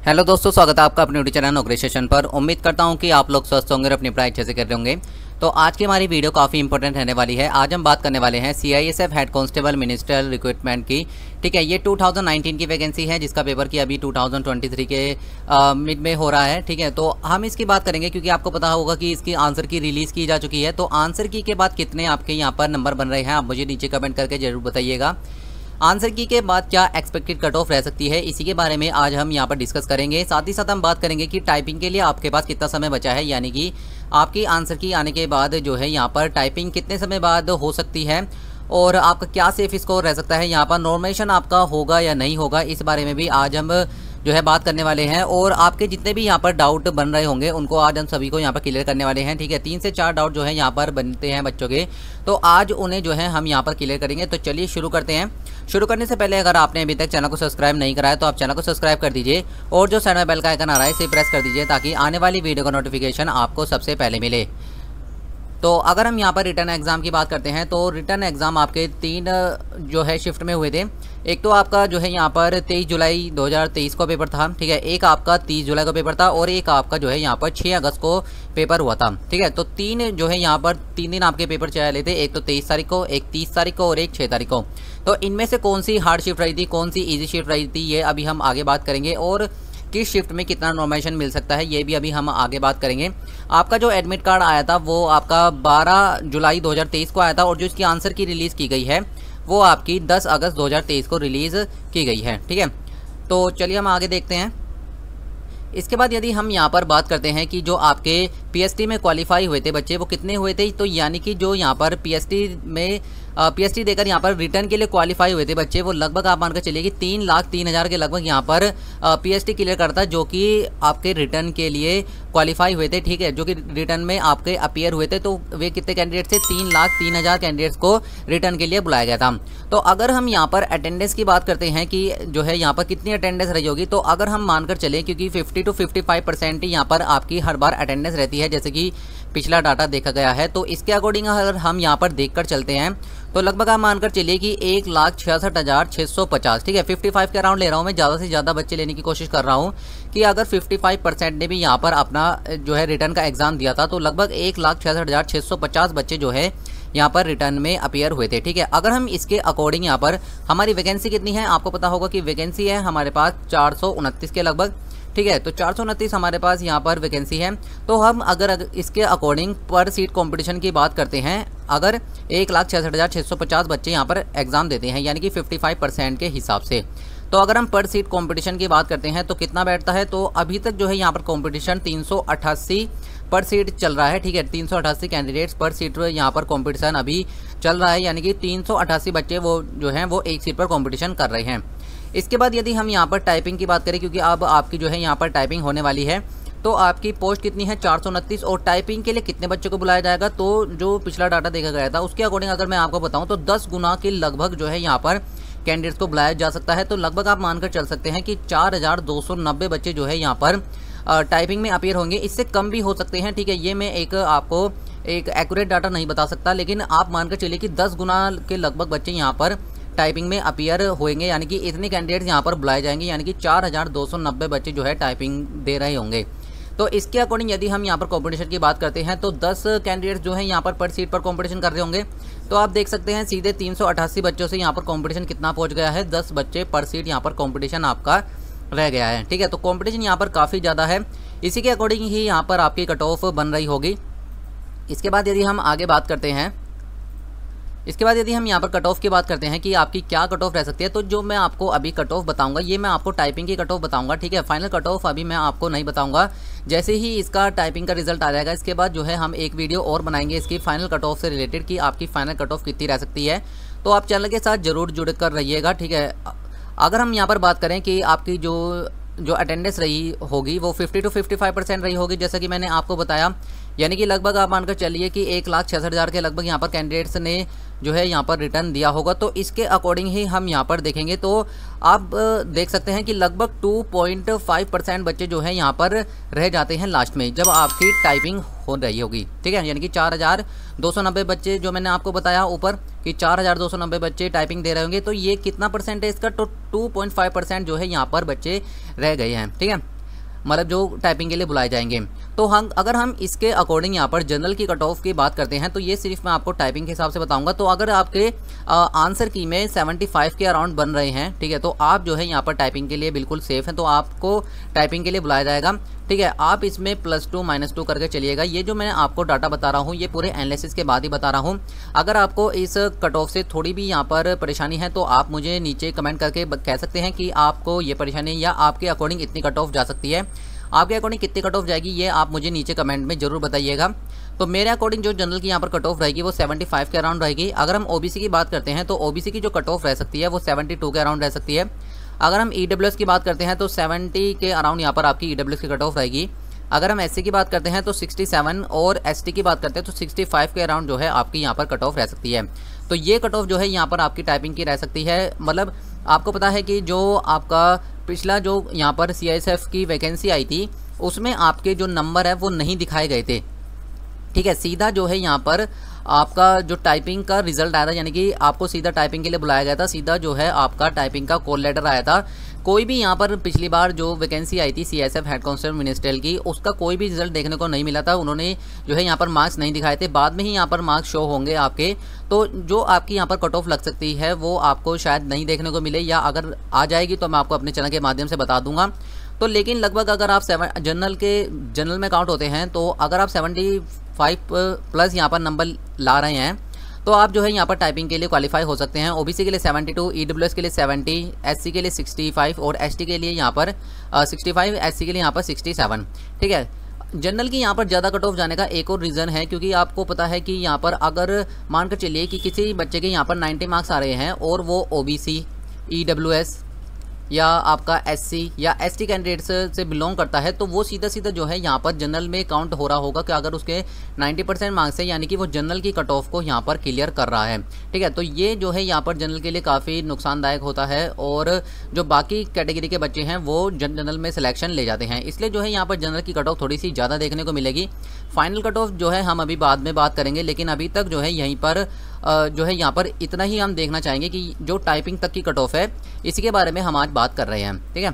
Hello दोस्तों, स्वागत है आपका अपने यूट्यूब चैनल नौकरी सेशन पर। उम्मीद करता हूं कि आप लोग स्वस्थ होंगे और अपनी पढ़ाई अच्छे से कर रहे होंगे। तो आज की हमारी वीडियो काफ़ी इंपॉर्टेंट रहने वाली है। आज हम बात करने वाले हैं CISF head constable ministerial recruitment की। ठीक है, ये 2019 की वैकेंसी है जिसका पेपर की अभी 2023 के मिड में हो रहा है। ठीक है, तो हम इसकी बात करेंगे क्योंकि आपको पता होगा कि इसकी आंसर की रिलीज़ की जा चुकी है। तो आंसर की के बाद कितने आपके यहाँ पर नंबर बन रहे हैं आप मुझे नीचे कमेंट करके जरूर बताइएगा। आंसर की के बाद क्या एक्सपेक्टेड कट ऑफ रह सकती है, इसी के बारे में आज हम यहाँ पर डिस्कस करेंगे। साथ ही साथ हम बात करेंगे कि टाइपिंग के लिए आपके पास कितना समय बचा है, यानी कि आपकी आंसर की आने के बाद जो है यहाँ पर टाइपिंग कितने समय बाद हो सकती है और आपका क्या सेफ स्कोर रह सकता है, यहाँ पर नॉर्मेशन आपका होगा या नहीं होगा, इस बारे में भी आज हम जो है बात करने वाले हैं। और आपके जितने भी यहाँ पर डाउट बन रहे होंगे उनको आज हम सभी को यहाँ पर क्लियर करने वाले हैं। ठीक है, 3 से 4 डाउट जो है यहाँ पर बनते हैं बच्चों के, तो आज उन्हें जो है हम यहाँ पर क्लियर करेंगे। तो चलिए शुरू करते हैं। शुरू करने से पहले अगर आपने अभी तक चैनल को सब्सक्राइब नहीं करा है तो आप चैनल को सब्सक्राइब कर दीजिए और जो साइड में बेल का आइकन आ रहा है इसे प्रेस कर दीजिए ताकि आने वाली वीडियो का नोटिफिकेशन आपको सबसे पहले मिले। तो अगर हम यहाँ पर रिटर्न एग्ज़ाम की बात करते हैं तो रिटर्न एग्ज़ाम आपके 3 जो है शिफ्ट में हुए थे। एक तो आपका जो है यहाँ पर 23 जुलाई 2023 को पेपर था। ठीक है, एक आपका 30 जुलाई को पेपर था और एक आपका जो है यहाँ पर 6 अगस्त को पेपर हुआ था। ठीक है, तो 3 जो है यहाँ पर 3 दिन आपके पेपर चले थे, एक तो 23 तारीख को, एक 30 तारीख को और एक 6 तारीख को। तो इनमें से कौन सी हार्ड शिफ्ट रही थी, कौन सी ईजी शिफ्ट रही थी, ये अभी हम आगे बात करेंगे। और किस शिफ्ट में कितना नॉर्मेशन मिल सकता है ये भी अभी हम आगे बात करेंगे। आपका जो एडमिट कार्ड आया था वो आपका 12 जुलाई 2023 को आया था और जो इसकी आंसर की रिलीज़ की गई है वो आपकी 10 अगस्त 2023 को रिलीज़ की गई है। ठीक है, तो चलिए हम आगे देखते हैं। इसके बाद यदि हम यहाँ पर बात करते हैं कि जो आपके PST में क्वालिफाई हुए थे बच्चे वो कितने हुए थे, तो यानी कि जो यहाँ पर PST देकर यहाँ पर रिटर्न के लिए क्वालिफाई हुए थे बच्चे वो लगभग आप मानकर चलिए कि 3,03,000 के लगभग यहाँ पर PST क्लियर करता जो कि आपके रिटर्न के लिए क्वालिफाई हुए थे। ठीक है, जो कि रिटर्न में आपके अपीयर हुए थे, तो वे कितने कैंडिडेट थे, 3,03,000 कैंडिडेट्स को रिटर्न के लिए बुलाया गया था। तो अगर हम यहाँ पर अटेंडेंस की बात करते हैं कि जो है यहाँ पर कितनी अटेंडेंस रही होगी, तो अगर हम मानकर चलें क्योंकि 50 to 55% ही यहाँ पर आपकी हर बार अटेंडेंस रहती है जैसे कि पिछला डाटा देखा गया है, तो इसके अकॉर्डिंग अगर हम यहाँ पर देखकर चलते हैं तो लगभग आप मानकर चलिए कि 1,66,650। ठीक है, 55 के अराउंड ले रहा हूँ मैं, ज़्यादा से ज़्यादा बच्चे लेने की कोशिश कर रहा हूँ कि अगर 55% ने भी यहाँ पर अपना जो है रिटर्न का एग्ज़ाम दिया था तो लगभग 1,66,650 बच्चे जो है यहाँ पर रिटर्न में अपीयर हुए थे। ठीक है, अगर हम इसके अकॉर्डिंग यहाँ पर हमारी वैकेंसी कितनी है, आपको पता होगा कि वैकेंसी है हमारे पास 429 के लगभग। ठीक है, तो 429 हमारे पास यहाँ पर वैकेंसी है। तो हम अगर इसके अकॉर्डिंग पर सीट कंपटीशन की बात करते हैं, अगर 1,66,650 बच्चे यहाँ पर एग्ज़ाम देते हैं यानी कि 55% के हिसाब से, तो अगर हम पर सीट कंपटीशन की बात करते हैं तो कितना बैठता है, तो अभी तक जो है यहाँ पर कंपटीशन 388 पर सीट चल रहा है। ठीक है, 388 कैंडिडेट्स पर सीट यहाँ पर कंपटीशन अभी चल रहा है, यानी कि 388 बच्चे वो जो हैं वो एक सीट पर कंपटीशन कर रहे हैं। इसके बाद यदि हम यहाँ पर टाइपिंग की बात करें, क्योंकि अब आपकी जो है यहाँ पर टाइपिंग होने वाली है, तो आपकी पोस्ट कितनी है 429 और टाइपिंग के लिए कितने बच्चों को बुलाया जाएगा, तो जो पिछला डाटा देखा गया था उसके अकॉर्डिंग अगर मैं आपको बताऊं तो 10 गुना के लगभग जो है यहाँ पर कैंडिडेट्स को बुलाया जा सकता है। तो लगभग आप मानकर चल सकते हैं कि 4,290 बच्चे जो है यहाँ पर टाइपिंग में अपीयर होंगे, इससे कम भी हो सकते हैं। ठीक है, ये मैं आपको एक एक्यूरेट डाटा नहीं बता सकता, लेकिन आप मानकर चलिए कि 10 गुना के लगभग बच्चे यहाँ पर टाइपिंग में अपीयर होंगे, यानी कि इतने कैंडिडेट्स यहाँ पर बुलाए जाएंगे, यानी कि 4,290 बच्चे जो है टाइपिंग दे रहे होंगे। तो इसके अकॉर्डिंग यदि हम यहाँ पर कंपटीशन की बात करते हैं तो 10 कैंडिडेट्स जो हैं यहाँ पर सीट पर कंपटीशन कर रहे होंगे, तो आप देख सकते हैं सीधे 388 बच्चों से यहाँ पर कंपटीशन कितना पहुँच गया है, 10 बच्चे पर सीट यहाँ पर कंपटीशन आपका रह गया है। ठीक है, तो कंपटीशन यहाँ पर काफ़ी ज़्यादा है, इसी के अकॉर्डिंग ही यहाँ पर आपकी कट ऑफ बन रही होगी। इसके बाद यदि हम आगे बात करते हैं, इसके बाद यदि हम यहाँ पर कट ऑफ की बात करते हैं कि आपकी क्या कट ऑफ रह सकती है, तो जो मैं आपको अभी कट ऑफ बताऊंगा ये मैं आपको टाइपिंग की कट ऑफ बताऊंगा। ठीक है, फाइनल कट ऑफ अभी मैं आपको नहीं बताऊंगा, जैसे ही इसका टाइपिंग का रिजल्ट आ जाएगा इसके बाद जो है हम एक वीडियो और बनाएंगे इसकी फाइनल कट ऑफ से रिलेटेड कि आपकी फाइनल कट ऑफ कितनी रह सकती है। तो आप चैनल के साथ जरूर जुड़ कर रहिएगा। ठीक है, अगर हम यहाँ पर बात करें कि आपकी जो अटेंडेंस रही होगी वो 50 to 55% रही होगी, जैसा कि मैंने आपको बताया, यानी कि लगभग आप मानकर चलिए कि 1,66,000 के लगभग यहाँ पर कैंडिडेट्स ने जो है यहाँ पर रिटर्न दिया होगा। तो इसके अकॉर्डिंग ही हम यहाँ पर देखेंगे तो आप देख सकते हैं कि लगभग 2.5% बच्चे जो है यहाँ पर रह जाते हैं लास्ट में जब आपकी टाइपिंग हो रही होगी। ठीक है, यानी कि 4,290 बच्चे जो मैंने आपको बताया ऊपर कि 4,290 बच्चे टाइपिंग दे रहे होंगे, तो ये कितना परसेंट है इसका, तो 2.5% जो है यहाँ पर बच्चे रह गए हैं। ठीक है, मतलब जो टाइपिंग के लिए बुलाए जाएंगे। तो हम अगर हम इसके अकॉर्डिंग यहाँ पर जनरल की कट ऑफ की बात करते हैं तो ये सिर्फ मैं आपको टाइपिंग के हिसाब से बताऊंगा। तो अगर आपके आंसर की में 75 के अराउंड बन रहे हैं, ठीक है, तो आप जो है यहाँ पर टाइपिंग के लिए बिल्कुल सेफ हैं, तो आपको टाइपिंग के लिए बुलाया जाएगा। ठीक है, आप इसमें +2 -2 करके चलिएगा। ये जो मैं आपको डाटा बता रहा हूँ ये पूरे एनालिसिस के बाद ही बता रहा हूँ। अगर आपको इस कट ऑफ से थोड़ी भी यहाँ पर परेशानी है तो आप मुझे नीचे कमेंट करके कह सकते हैं कि आपको ये परेशानी या आपके अकॉर्डिंग इतनी कट ऑफ जा सकती है। आपके अकॉर्डिंग कितनी कट ऑफ जाएगी ये आप मुझे नीचे कमेंट में जरूर बताइएगा। तो मेरे अकॉर्डिंग जो जनरल की यहाँ पर कट ऑफ रहेगी वो 75 के अराउंड रहेगी। अगर हम ओबीसी की बात करते हैं तो ओबीसी की जो कट ऑफ रह सकती है वो 72 के अराउंड रह सकती है। अगर हम ईडब्ल्यूएस की बात करते हैं तो 70 के अराउंड यहाँ पर आपकी ईडब्ल्यूएस की कट ऑफ रहेगी। अगर हम एससी की बात करते हैं तो 67 और एसटी की बात करते हैं तो 65 के अराउंड जो है आपकी यहाँ पर कट ऑफ रह सकती है। तो ये कट ऑफ जो है यहाँ पर आपकी टाइपिंग की रह सकती है। मतलब आपको पता है कि जो आपका पिछला जो यहाँ पर CISF की वैकेंसी आई थी उसमें आपके जो नंबर है वो नहीं दिखाए गए थे। ठीक है, सीधा जो है यहाँ पर आपका जो टाइपिंग का रिजल्ट आया था, यानी कि आपको सीधा टाइपिंग के लिए बुलाया गया था, सीधा जो है आपका टाइपिंग का कॉल लेटर आया था। कोई भी यहाँ पर पिछली बार जो वैकेंसी आई थी CISF हेड कांस्टेबल मिनिस्ट्रियल की उसका कोई भी रिजल्ट देखने को नहीं मिला था। उन्होंने जो है यहाँ पर मार्क्स नहीं दिखाए थे, बाद में ही यहाँ पर मार्क्स शो होंगे आपके। तो जो आपकी यहाँ पर कट ऑफ लग सकती है वो आपको शायद नहीं देखने को मिले, या अगर आ जाएगी तो मैं आपको अपने चैनल के माध्यम से बता दूंगा। तो लेकिन लगभग अगर आप जनरल में काउंट होते हैं तो अगर आप 75+ यहाँ पर नंबर ला रहे हैं तो आप जो है यहाँ पर टाइपिंग के लिए क्वालिफाई हो सकते हैं। ओबीसी के लिए 72, ईडब्ल्यूएस के लिए 70, एससी के लिए 65 और एसटी के लिए यहाँ पर 65, एससी के लिए यहाँ पर 67। ठीक है, जनरल की यहाँ पर ज़्यादा कट ऑफ जाने का एक और रीज़न है क्योंकि आपको पता है कि यहाँ पर अगर मानकर चलिए कि किसी बच्चे के यहाँ पर 90 मार्क्स आ रहे हैं और वो ओबीसी, ईडब्ल्यूएस या आपका एससी या एसटी कैंडिडेट्स से बिलोंग करता है तो वो सीधा सीधा जो है यहाँ पर जनरल में काउंट हो रहा होगा कि अगर उसके 90% मार्क्स है, यानी कि वो जनरल की कट ऑफ को यहाँ पर क्लियर कर रहा है। ठीक है, तो ये जो है यहाँ पर जनरल के लिए काफ़ी नुकसानदायक होता है और जो बाकी कैटेगरी के बच्चे हैं वो जनरल में सिलेक्शन ले जाते हैं। इसलिए जो है यहाँ पर जनरल की कट ऑफ थोड़ी सी ज़्यादा देखने को मिलेगी। फाइनल कट ऑफ जो है हम अभी बाद में बात करेंगे, लेकिन अभी तक जो है यहीं पर जो है यहाँ पर इतना ही हम देखना चाहेंगे कि जो टाइपिंग तक की कट ऑफ है इसी के बारे में हम आज बात कर रहे हैं। ठीक है,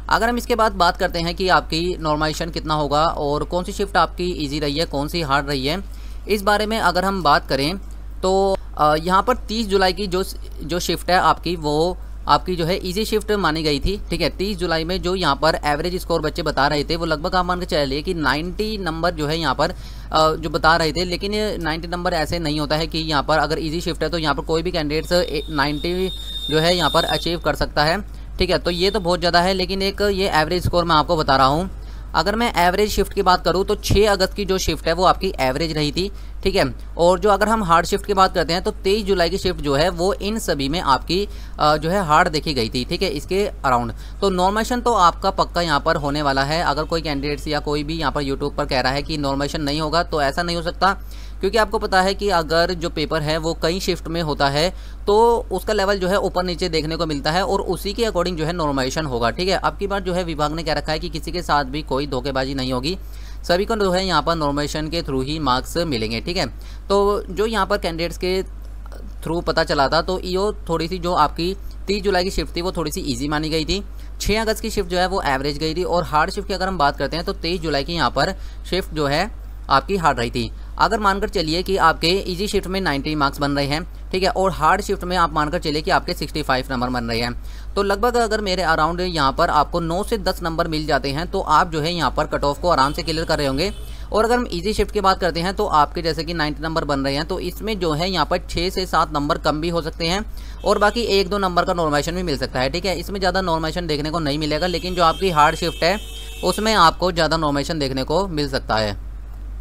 अगर हम इसके बाद बात करते हैं कि आपकी नॉर्मलाइजेशन कितना होगा और कौन सी शिफ्ट आपकी इजी रही है, कौन सी हार्ड रही है, इस बारे में अगर हम बात करें तो यहाँ पर 30 जुलाई की जो शिफ्ट है आपकी वो आपकी जो है इजी शिफ्ट मानी गई थी। ठीक है, 30 जुलाई में जो यहाँ पर एवरेज स्कोर बच्चे बता रहे थे वो लगभग आप मान के चलिए कि 90 नंबर जो है यहाँ पर जो बता रहे थे, लेकिन 90 नंबर ऐसे नहीं होता है कि यहाँ पर अगर इजी शिफ्ट है तो यहाँ पर कोई भी कैंडिडेट्स 90 जो है यहाँ पर अचीव कर सकता है। ठीक है, तो ये तो बहुत ज़्यादा है, लेकिन एक ये एवरेज स्कोर मैं आपको बता रहा हूँ। अगर मैं एवरेज शिफ्ट की बात करूँ तो 6 अगस्त की जो शिफ्ट है वो आपकी एवरेज रही थी। ठीक है, और जो अगर हम हार्ड शिफ्ट की बात करते हैं तो 23 जुलाई की शिफ्ट जो है वो इन सभी में आपकी जो है हार्ड देखी गई थी। ठीक है, इसके अराउंड तो नॉर्मलाइजेशन तो आपका पक्का यहाँ पर होने वाला है। अगर कोई कैंडिडेट्स या कोई भी यहाँ पर यूट्यूब पर कह रहा है कि नॉर्मलाइजेशन नहीं होगा तो ऐसा नहीं हो सकता, क्योंकि आपको पता है कि अगर जो पेपर है वो कई शिफ्ट में होता है तो उसका लेवल जो है ऊपर नीचे देखने को मिलता है और उसी के अकॉर्डिंग जो है नॉर्मलाइजेशन होगा। ठीक है, अब की बार जो है विभाग ने कह रखा है कि किसी के साथ भी कोई धोखेबाजी नहीं होगी, सभी को जो है यहाँ पर नॉर्मलाइजेशन के थ्रू ही मार्क्स मिलेंगे। ठीक है, तो जो यहाँ पर कैंडिडेट्स के थ्रू पता चला था तो ये थोड़ी सी जो आपकी 30 जुलाई की शिफ्ट थी वो थोड़ी सी ईजी मानी गई थी। 6 अगस्त की शिफ्ट जो है वो एवरेज गई थी और हार्ड शिफ्ट की अगर हम बात करते हैं तो 23 जुलाई की यहाँ पर शिफ्ट जो है आपकी हार्ड रही थी। अगर मानकर चलिए कि आपके इजी शिफ्ट में 90 मार्क्स बन रहे हैं, ठीक है, और हार्ड शिफ्ट में आप मानकर चलिए कि आपके 65 नंबर बन रहे हैं, तो लगभग अगर मेरे अराउंड यहाँ पर आपको 9 से 10 नंबर मिल जाते हैं तो आप जो है यहाँ पर कट ऑफ को आराम से क्लियर कर रहे होंगे। और अगर हम इजी शिफ्ट की बात करते हैं तो आपके जैसे कि 90 नंबर बन रहे हैं तो इसमें जो है यहाँ पर 6 से 7 नंबर कम भी हो सकते हैं और बाकी 1-2 नंबर का नॉर्मलाइजेशन भी मिल सकता है। ठीक है, इसमें ज़्यादा नॉर्मलाइजेशन देखने को नहीं मिलेगा, लेकिन जो आपकी हार्ड शिफ्ट है उसमें आपको ज़्यादा नॉर्मलाइजेशन देखने को मिल सकता है।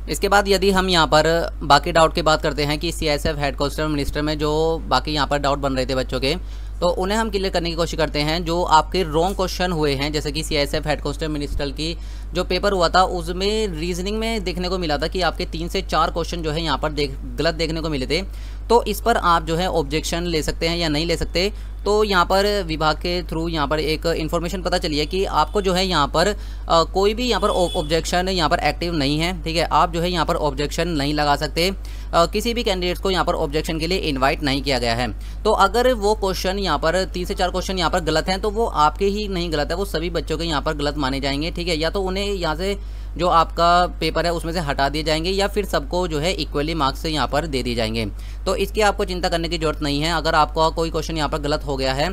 इसके बाद यदि हम यहाँ पर बाकी डाउट की बात करते हैं कि CISF हेड कांस्टेबल मिनिस्टर में जो बाकी यहाँ पर डाउट बन रहे थे बच्चों के, तो उन्हें हम क्लियर करने की कोशिश करते हैं। जो आपके रॉन्ग क्वेश्चन हुए हैं, जैसे कि CISF हेड कांस्टेबल मिनिस्टर की जो पेपर हुआ था उसमें रीजनिंग में देखने को मिला था कि आपके 3 से 4 क्वेश्चन जो है यहाँ पर गलत देखने को मिले थे। तो इस पर आप जो है ऑब्जेक्शन ले सकते हैं या नहीं ले सकते। तो यहाँ पर विभाग के थ्रू यहाँ पर एक इन्फॉर्मेशन पता चली है कि आपको जो है यहाँ पर कोई भी यहाँ पर ऑब्जेक्शन यहाँ पर एक्टिव नहीं है, ठीक है। आप जो है यहाँ पर ऑब्जेक्शन नहीं लगा सकते, किसी भी कैंडिडेट्स को यहाँ पर ऑब्जेक्शन के लिए इनवाइट नहीं किया गया है। तो अगर वो क्वेश्चन यहाँ पर 3 से 4 क्वेश्चन यहाँ पर गलत हैं तो वो आपके ही नहीं गलत है, वो सभी बच्चों के यहाँ पर गलत माने जाएंगे, ठीक है। या तो उन्हें यहाँ से जो आपका पेपर है उसमें से हटा दिए जाएंगे या फिर सबको जो है इक्वली मार्क्स से यहाँ पर दे दिए जाएंगे। तो इसकी आपको चिंता करने की जरूरत नहीं है। अगर आपका कोई क्वेश्चन यहाँ पर गलत हो गया है,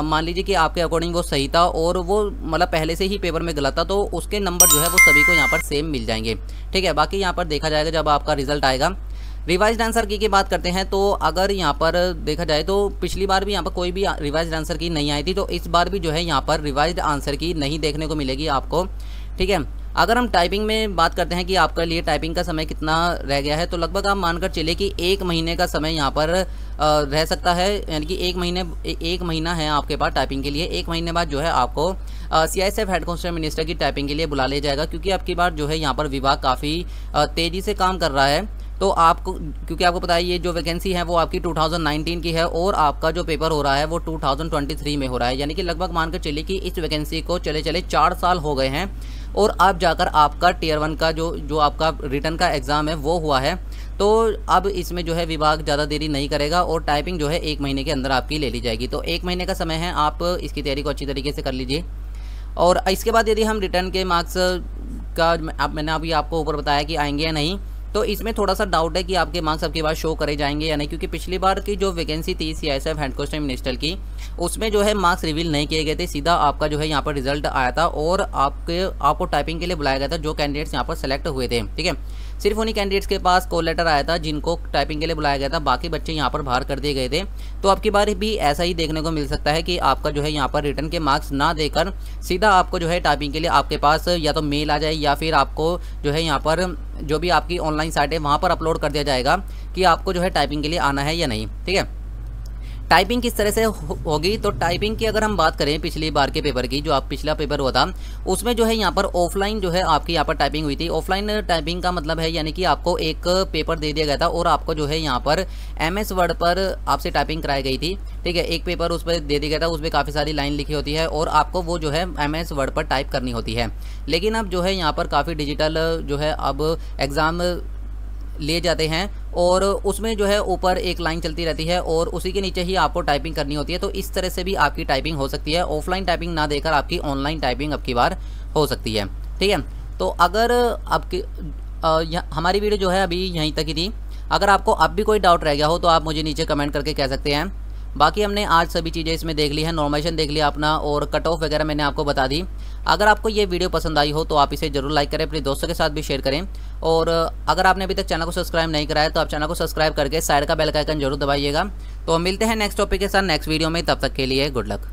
मान लीजिए कि आपके अकॉर्डिंग वो सही था और वो मतलब पहले से ही पेपर में गलत था, तो उसके नंबर जो है वो सभी को यहाँ पर सेम मिल जाएंगे, ठीक है। बाकी यहाँ पर देखा जाएगा जब आपका रिजल्ट आएगा। रिवाइज्ड आंसर की बात करते हैं तो अगर यहाँ पर देखा जाए तो पिछली बार भी यहाँ पर कोई भी रिवाइज्ड आंसर की नहीं आई थी, तो इस बार भी जो है यहाँ पर रिवाइज्ड आंसर की नहीं देखने को मिलेगी आपको, ठीक है। अगर हम टाइपिंग में बात करते हैं कि आपके लिए टाइपिंग का समय कितना रह गया है, तो लगभग आप मानकर चले कि 1 महीने का समय यहाँ पर रह सकता है, यानी कि 1 महीना है आपके पास टाइपिंग के लिए। 1 महीने बाद जो है आपको CISF हेड कांस्टेबल मिनिस्टर की टाइपिंग के लिए बुला लिया जाएगा, क्योंकि आपकी बार जो है यहाँ पर विभाग काफ़ी तेज़ी से काम कर रहा है। तो आपको, क्योंकि आपको पता है ये जो वैकेंसी है वो आपकी 2019 की है और आपका जो पेपर हो रहा है वो 2023 में हो रहा है, यानी कि लगभग मानकर चलिए कि इस वैकेंसी को चले 4 साल हो गए हैं और अब जाकर आपका Tier 1 का जो आपका रिटर्न का एग्ज़ाम है वो हुआ है। तो अब इसमें जो है विभाग ज़्यादा देरी नहीं करेगा और टाइपिंग जो है 1 महीने के अंदर आपकी ले ली जाएगी। तो 1 महीने का समय है, आप इसकी तैयारी को अच्छी तरीके से कर लीजिए। और इसके बाद यदि हम रिटर्न के मार्क्स का मैंने अभी आपको ऊपर बताया कि आएंगे या नहीं, तो इसमें थोड़ा सा डाउट है कि आपके मार्क्स आपके पास शो करे जाएंगे या नहीं, क्योंकि पिछली बार की जो वैकेंसी थी CISF हेड कांस्टेबल मिनिस्टर की, उसमें जो है मार्क्स रिवील नहीं किए गए थे, सीधा आपका जो है यहाँ पर रिजल्ट आया था और आपको टाइपिंग के लिए बुलाया गया था जो कैंडिडेट्स यहाँ पर सेलेक्ट हुए थे, ठीक है। सिर्फ उन्हीं कैंडिडेट्स के पास कॉल लेटर आया था जिनको टाइपिंग के लिए बुलाया गया था, बाकी बच्चे यहाँ पर बाहर कर दिए गए थे। तो आपकी बार भी ऐसा ही देखने को मिल सकता है कि आपका जो है यहाँ पर रिटर्न के मार्क्स ना देकर सीधा आपको जो है टाइपिंग के लिए आपके पास या तो मेल आ जाए या फिर आपको जो है यहाँ पर जो भी आपकी ऑनलाइन साइट है वहाँ पर अपलोड कर दिया जाएगा कि आपको जो है टाइपिंग के लिए आना है या नहीं, ठीक है। टाइपिंग किस तरह से होगी, तो टाइपिंग की अगर हम बात करें पिछली बार के पेपर की, जो आप पिछला पेपर हुआ था उसमें जो है यहाँ पर ऑफलाइन जो है आपकी यहाँ पर टाइपिंग हुई थी। ऑफलाइन टाइपिंग का मतलब है यानी कि आपको एक पेपर दे दिया गया था और आपको जो है यहाँ पर MS वर्ड पर आपसे टाइपिंग कराई गई थी, ठीक है। एक पेपर उस पर दे दिया गया था, उसमें काफ़ी सारी लाइन लिखी होती है और आपको वो जो है MS वर्ड पर टाइप करनी होती है। लेकिन अब जो है यहाँ पर काफ़ी डिजिटल जो है अब एग्ज़ाम लिए जाते हैं और उसमें जो है ऊपर एक लाइन चलती रहती है और उसी के नीचे ही आपको टाइपिंग करनी होती है। तो इस तरह से भी आपकी टाइपिंग हो सकती है, ऑफलाइन टाइपिंग ना देकर आपकी ऑनलाइन टाइपिंग अब की बार हो सकती है, ठीक है। तो अगर आपकी हमारी वीडियो जो है अभी यहीं तक ही थी। अगर आपको अब भी कोई डाउट रह गया हो तो आप मुझे नीचे कमेंट करके कह सकते हैं। बाकी हमने आज सभी चीज़ें इसमें देख ली हैं, नॉर्मेशन देख लिया अपना और कट ऑफ वगैरह मैंने आपको बता दी। अगर आपको ये वीडियो पसंद आई हो तो आप इसे ज़रूर लाइक करें, अपने दोस्तों के साथ भी शेयर करें और अगर आपने अभी तक चैनल को सब्सक्राइब नहीं कराया तो आप चैनल को सब्सक्राइब करके साइड का बेल का आइकन जरूर दबाइएगा। तो मिलते हैं नेक्स्ट टॉपिक के साथ नेक्स्ट वीडियो में, तब तक के लिए गुड लक।